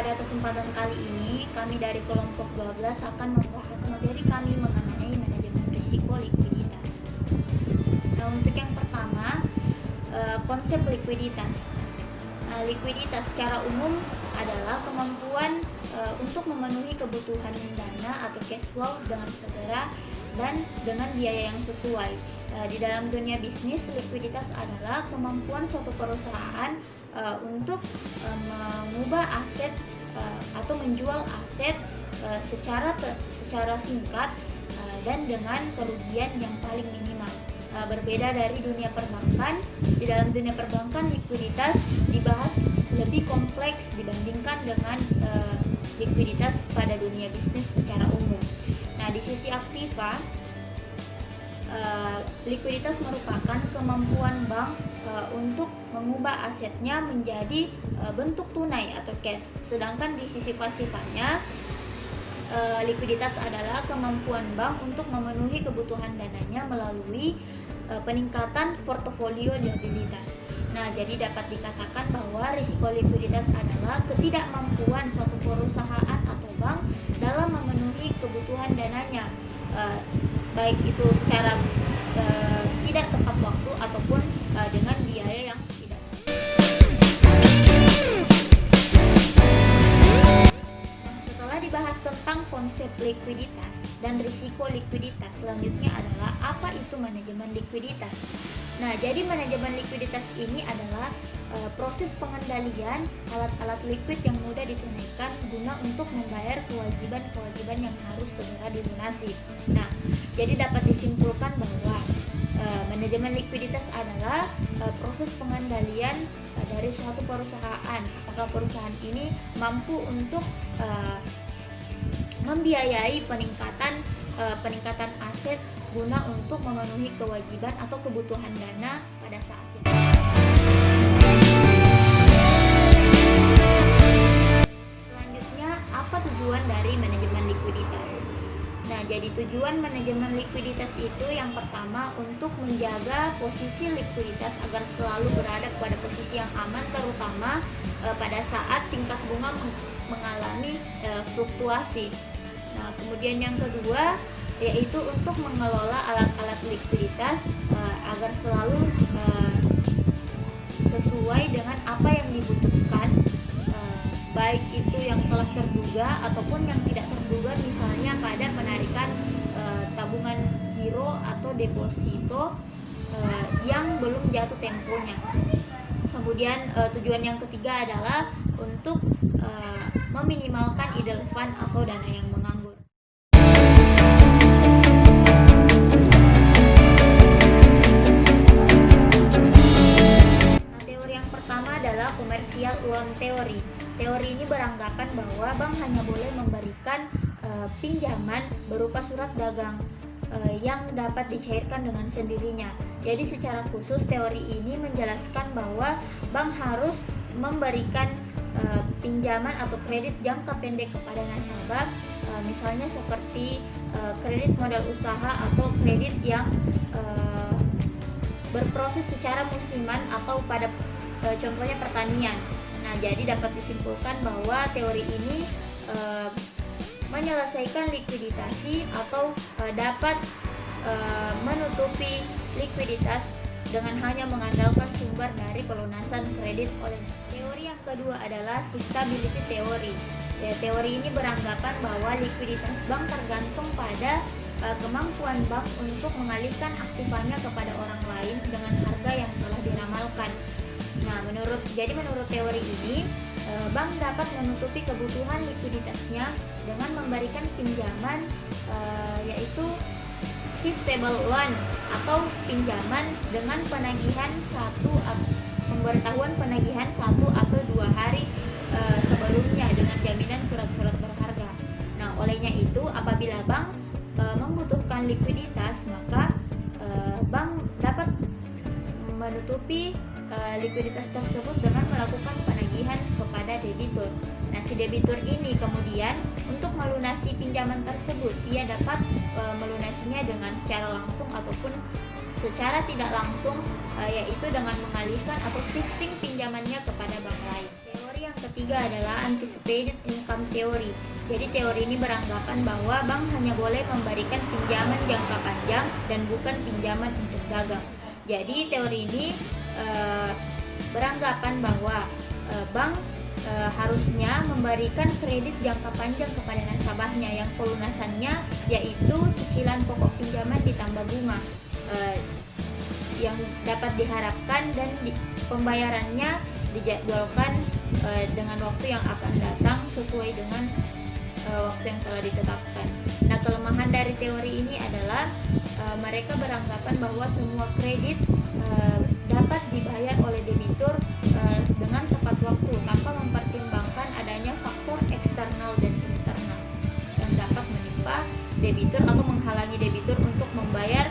pada kesempatan kali ini, kami dari kelompok 12 akan membahas materi kami mengenai manajemen risiko likuiditas. Nah, untuk yang pertama, konsep likuiditas. Likuiditas secara umum adalah kemampuan untuk memenuhi kebutuhan dana atau cash flow dengan segera dan dengan biaya yang sesuai. Di dalam dunia bisnis, likuiditas adalah kemampuan suatu perusahaan untuk mengubah aset atau menjual aset secara singkat dan dengan kerugian yang paling minimal. Berbeda dari dunia perbankan, di dalam dunia perbankan likuiditas dibahas lebih kompleks dibandingkan dengan likuiditas pada dunia bisnis secara umum. Nah, di sisi aktiva, likuiditas merupakan kemampuan bank untuk mengubah asetnya menjadi bentuk tunai atau cash. Sedangkan di sisi pasifanya, likuiditas adalah kemampuan bank untuk memenuhi kebutuhan dananya melalui peningkatan portofolio liabilitas. Nah, jadi dapat dikatakan bahwa risiko likuiditas adalah ketidakmampuan suatu perusahaan atau bank dalam memenuhi kebutuhan dananya, baik itu secara tidak tepat waktu ataupun dengan biaya yang tidak. Setelah dibahas tentang konsep likuiditas dan risiko likuiditas, selanjutnya adalah apa itu manajemen likuiditas. Nah, jadi manajemen likuiditas ini adalah proses pengendalian alat-alat likuid yang mudah ditunaikan guna untuk membayar kewajiban-kewajiban yang harus segera dilunasi. Nah, jadi dapat disimpulkan bahwa manajemen likuiditas adalah proses pengendalian dari suatu perusahaan. Apakah perusahaan ini mampu untuk membiayai peningkatan aset guna untuk memenuhi kewajiban atau kebutuhan dana pada saat itu. Selanjutnya, apa tujuan dari manajemen likuiditas? Nah, jadi tujuan manajemen likuiditas itu yang pertama untuk menjaga posisi likuiditas agar selalu berada pada posisi yang aman, terutama pada saat tingkat bunga mengalami fluktuasi. Nah, kemudian yang kedua yaitu untuk mengelola alat-alat likuiditas agar selalu sesuai dengan apa yang dibutuhkan, baik itu yang telah terduga ataupun yang tidak terduga, misalnya pada penarikan tabungan giro atau deposito yang belum jatuh temponya. Kemudian tujuan yang ketiga adalah untuk meminimalkan idle fund atau dana yang menganggur. Nah, teori yang pertama adalah komersial uang teori. Teori ini beranggapan bahwa bank hanya boleh memberikan pinjaman berupa surat dagang yang dapat dicairkan dengan sendirinya. Jadi secara khusus teori ini menjelaskan bahwa bank harus memberikan pinjaman atau kredit jangka pendek kepada nasabah, misalnya seperti kredit modal usaha atau kredit yang berproses secara musiman atau pada contohnya pertanian. Nah, jadi dapat disimpulkan bahwa teori ini menyelesaikan likuiditasi atau dapat menutupi likuiditas dengan hanya mengandalkan sumber dari pelunasan kredit oleh nasabah. Teori yang kedua adalah sustainability theory. Ya, teori ini beranggapan bahwa likuiditas bank tergantung pada kemampuan bank untuk mengalihkan aktifanya kepada orang lain dengan harga yang telah diramalkan. Nah, menurut teori ini, bank dapat menutupi kebutuhan likuiditasnya dengan memberikan pinjaman yaitu shiftable loan atau pinjaman dengan penagihan pemberitahuan penagihan 1 atau 2 hari sebelumnya dengan jaminan surat-surat berharga. Nah, olehnya itu apabila bank membutuhkan likuiditas, maka bank dapat menutupi likuiditas tersebut dengan melakukan penagihan kepada debitur. Nah, si debitur ini kemudian untuk melunasi pinjaman tersebut, ia dapat melunasinya dengan secara langsung ataupun secara tidak langsung, yaitu dengan mengalihkan atau shifting pinjamannya kepada bank lain. Teori yang ketiga ketiga adalah anticipated income theory. Jadi teori ini beranggapan bahwa bank hanya boleh memberikan pinjaman jangka panjang dan bukan pinjaman untuk dagang. Jadi teori ini beranggapan bahwa bank harusnya memberikan kredit jangka panjang kepada nasabahnya yang pelunasannya yaitu cicilan pokok pinjaman ditambah bunga yang dapat diharapkan dan pembayarannya dijadwalkan dengan waktu yang akan datang sesuai dengan waktu yang telah ditetapkan. Nah, kelemahan dari teori ini adalah mereka beranggapan bahwa semua kredit dapat dibayar oleh debitur dengan tepat waktu tanpa mempertimbangkan adanya faktor eksternal dan internal yang dapat menimpa debitur atau menghalangi debitur untuk membayar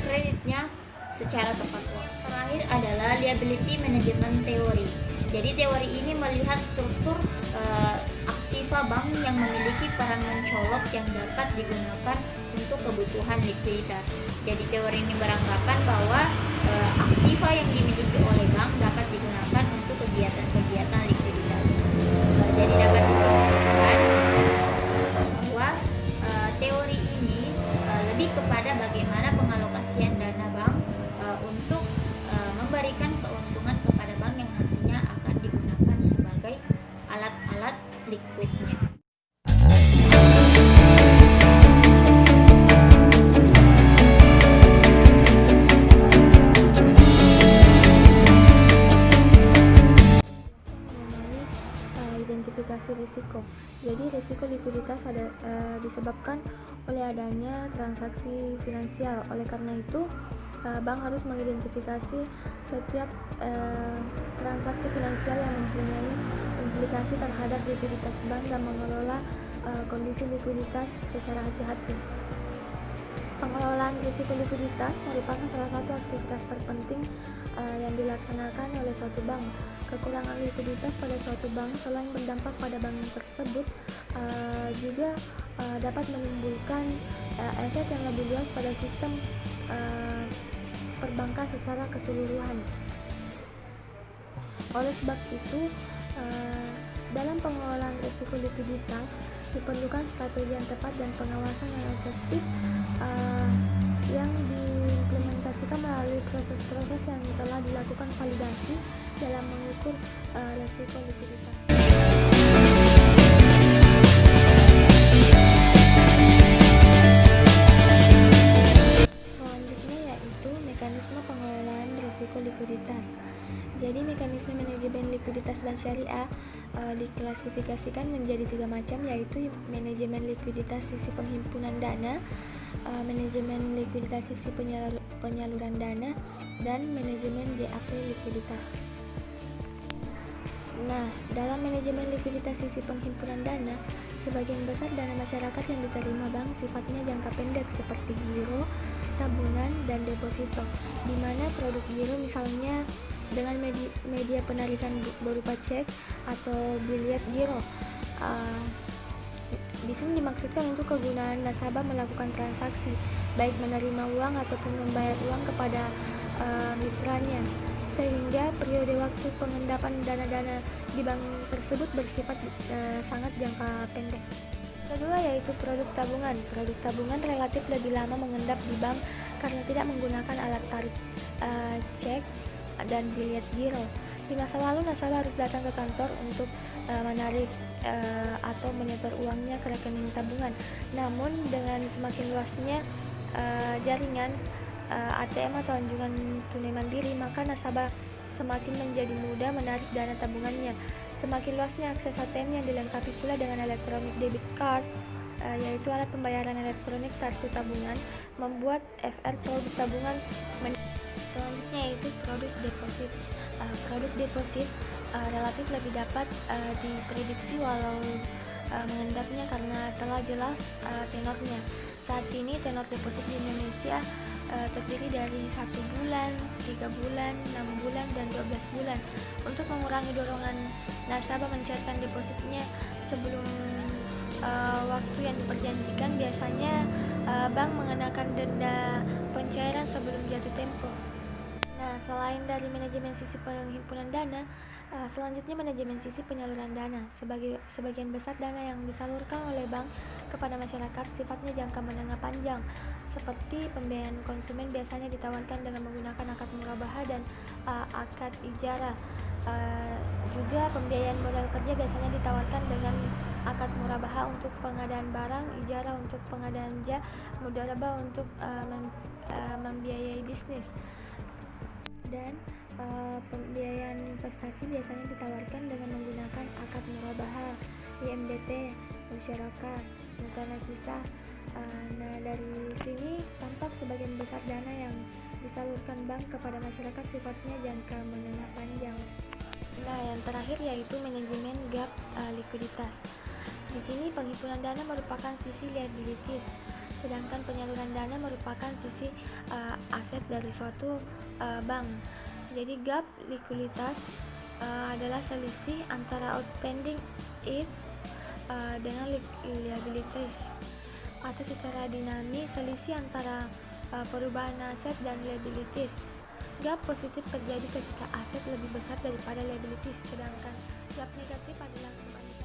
kreditnya secara tepat waktu. Terakhir adalah liability management theory. Jadi teori ini melihat struktur aktiva bank yang memiliki peran mencolok yang dapat digunakan untuk kebutuhan likuiditas. Jadi teori ini beranggapan bahwa aktiva yang dimiliki oleh bank dapat digunakan untuk kegiatan-kegiatan likuiditas. Jadi dapat disimpulkan bahwa teori ini lebih kepada bagaimana pengalokasian dana bank untuk memberikan keuntungan kepada bank yang nantinya akan digunakan sebagai alat-alat likuidnya. Identifikasi risiko. Jadi risiko likuiditas disebabkan oleh adanya transaksi finansial. Oleh karena itu, bank harus mengidentifikasi setiap transaksi finansial yang mempunyai implikasi terhadap likuiditas bank dan mengelola kondisi likuiditas secara hati-hati. Pengelolaan risiko likuiditas merupakan salah satu aktivitas terpenting yang dilaksanakan oleh suatu bank. Kekurangan likuiditas pada suatu bank selain berdampak pada bank tersebut juga dapat menimbulkan efek yang lebih luas pada sistem perbankan secara keseluruhan. Oleh sebab itu, dalam pengelolaan risiko likuiditas diperlukan strategi yang tepat dan pengawasan yang efektif yang diimplementasikan melalui proses-proses yang telah dilakukan validasi dalam mengukur risiko likuiditas. Selanjutnya yaitu mekanisme pengelolaan risiko likuiditas. Jadi mekanisme manajemen likuiditas bank syariah diklasifikasikan menjadi 3 macam, yaitu manajemen likuiditas sisi penghimpunan dana, manajemen likuiditas sisi penyaluran dana, dan manajemen GAP likuiditas. Nah, dalam manajemen likuiditas sisi penghimpunan dana, sebagian besar dana masyarakat yang diterima bank sifatnya jangka pendek seperti giro, tabungan, dan deposito, di mana produk giro misalnya dengan media penarikan berupa cek atau biliet giro. Di sini dimaksudkan untuk kegunaan nasabah melakukan transaksi, baik menerima uang ataupun membayar uang kepada mitranya, sehingga periode waktu pengendapan dana-dana di bank tersebut bersifat sangat jangka pendek. Kedua yaitu produk tabungan. Produk tabungan relatif lebih lama mengendap di bank karena tidak menggunakan alat tarik cek dan biliet giro. Di masa lalu nasabah harus datang ke kantor untuk menarik atau menyetor uangnya ke rekening tabungan. Namun dengan semakin luasnya jaringan ATM atau anjungan tunai mandiri, maka nasabah semakin menjadi mudah menarik dana tabungannya. Semakin luasnya akses ATM yang dilengkapi pula dengan electronic debit card, yaitu alat pembayaran elektronik kartu tabungan, membuat FR produk tabungan. Selanjutnya yaitu produk deposit. Produk deposit relatif lebih dapat diprediksi walau mengendapnya karena telah jelas tenornya. Saat ini tenor deposit di Indonesia terdiri dari 1 bulan, 3 bulan, 6 bulan, dan 12 bulan. Untuk mengurangi dorongan nasabah mencairkan depositnya sebelum waktu yang diperjanjikan, biasanya bank mengenakan denda pencairan sebelum jatuh tempo. Nah, Nah, selain dari manajemen sisi penghimpunan dana, selanjutnya manajemen sisi penyaluran dana. Sebagian besar dana yang disalurkan oleh bank kepada masyarakat sifatnya jangka menengah panjang, seperti pembiayaan konsumen biasanya ditawarkan dengan menggunakan akad murabahah dan akad ijarah. Juga pembiayaan modal kerja biasanya ditawarkan dengan akad murabahah untuk pengadaan barang, ijarah untuk pengadaan jasa, mudharabah untuk membiayai bisnis. Dan pembiayaan investasi biasanya ditawarkan dengan menggunakan akad murabahah, IMDT, musyarakah, mutanakisah. Nah, dari sini tampak sebagian besar dana yang disalurkan bank kepada masyarakat sifatnya jangka menengah panjang. Nah, yang terakhir yaitu manajemen gap likuiditas. Di sini penghimpunan dana merupakan sisi liabilities, sedangkan penyaluran dana merupakan sisi aset dari suatu bank. Jadi gap likuiditas adalah selisih antara outstanding assets dengan liabilities, atau secara dinamis selisih antara perubahan aset dan liabilities. Gap positif terjadi ketika aset lebih besar daripada liabilities, sedangkan gap negatif adalah kebalikannya.